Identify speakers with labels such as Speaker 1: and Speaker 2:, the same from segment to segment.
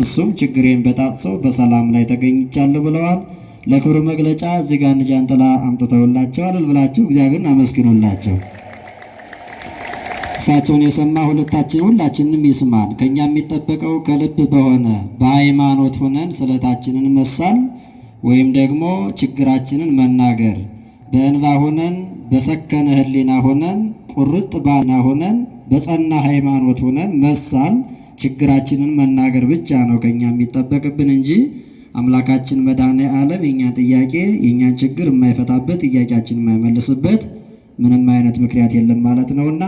Speaker 1: እሱም ችግሬን በጣጥሰው በሰላም ላይ ተገኝቻለሁ ብለዋል። ለክብር መግለጫ እዚህ ጋር ጃንጥላ አምጥተውላቸዋል። ብላችሁ እግዚአብሔርን አመስግኑላቸው። እሳቸውን የሰማ ሁላችንንም ይስማን። ከኛ የሚጠበቀው ከልብ በሆነ በሃይማኖት ሆነን ስለታችንን መሳል ወይም ደግሞ ችግራችንን መናገር፣ በእንባ ሆነን በሰከነ ሕሊና ሆነን ቁርጥ ባና ሆነን በጸና ሃይማኖት ሆነን መሳል ችግራችንን መናገር ብቻ ነው ከኛ የሚጠበቅብን እንጂ አምላካችን መድኃኔዓለም የኛን ጥያቄ የኛን ችግር የማይፈታበት ጥያቄያችን የማይመልስበት ምንም አይነት ምክንያት የለም ማለት ነውና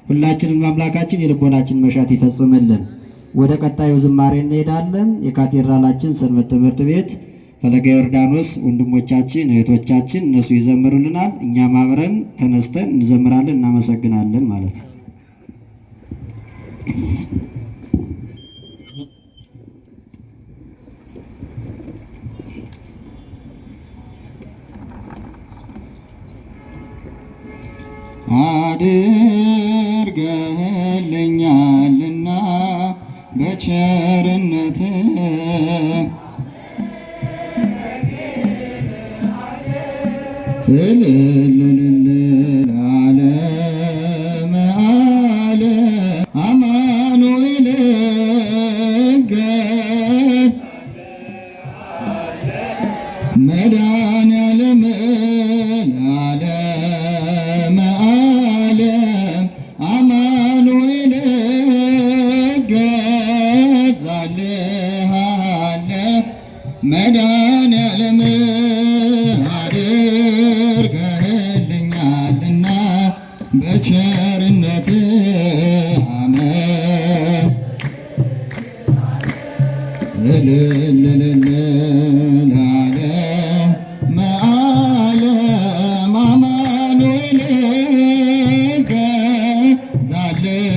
Speaker 1: ሁላችንም አምላካችን የልቦናችን መሻት ይፈጽምልን። ወደ ቀጣዩ ዝማሬ እንሄዳለን። የካቴድራላችን ሰንበት ትምህርት ቤት ፈለገ ዮርዳኖስ ወንድሞቻችን እህቶቻችን እነሱ ይዘምሩልናል። እኛም አብረን ተነስተን እንዘምራለን፣ እናመሰግናለን ማለት ነው።
Speaker 2: አድርገህልኛልና በቸርነትህ ለዓለመ ዓለም አማኑኤል መድኃኔዓለም ለዓለመ ዓለም አማኑኤል እገዛልሃለሁ መድኃኔዓለም አድርገህልኛልና በቸርነትህ ለዓለመ ዓለም አማኑኤል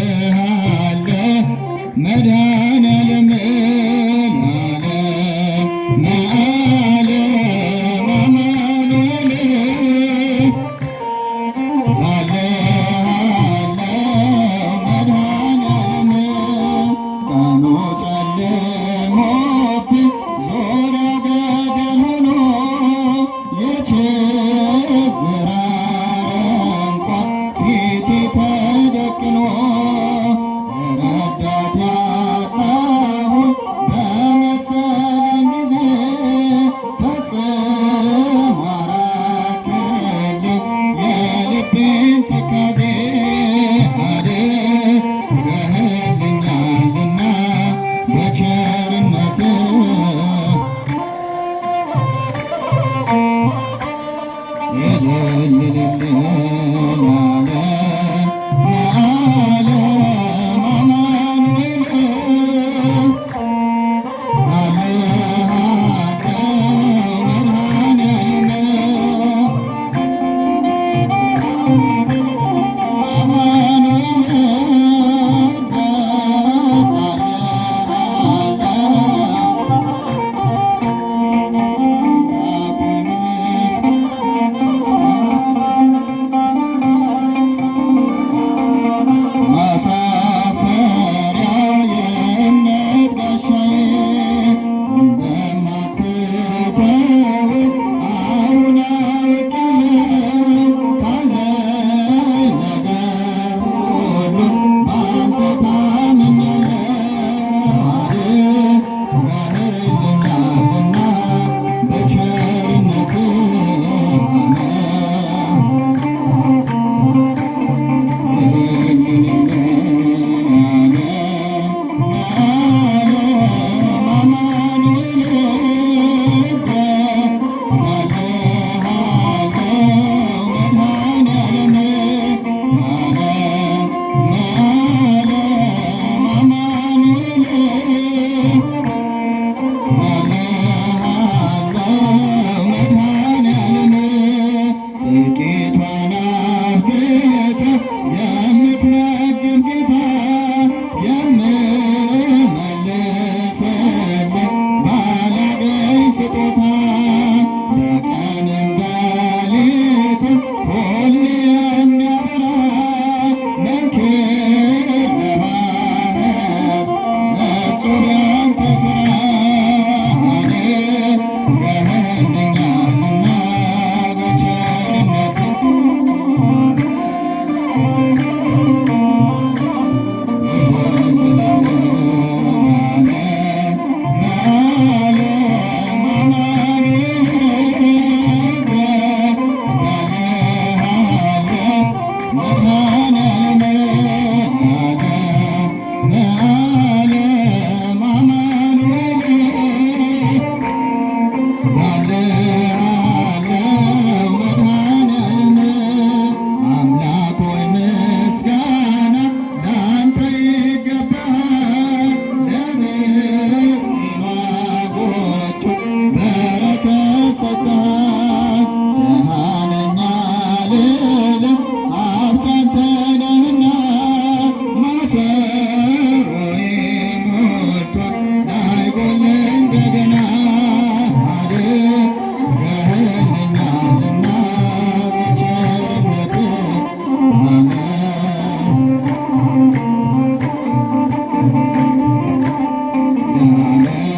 Speaker 2: እገዛልሃለሁ መድኃኔዓለም ለዓለመ ዓለም አማኑኤል ቀኑ ጨልሞብኝ ዙሪያ ገደል ሆኖ የችግር አረንቋ ፊቴ ተደቅኖ ረዳት ያጣሁኝ በመሰለኝ ጊዜ ፈጽሞ አራክልኝ የልቤን ትካዜ አድርገህልኛልና በቸርነትህ ለዓለመ አማኑኤል ለዓለም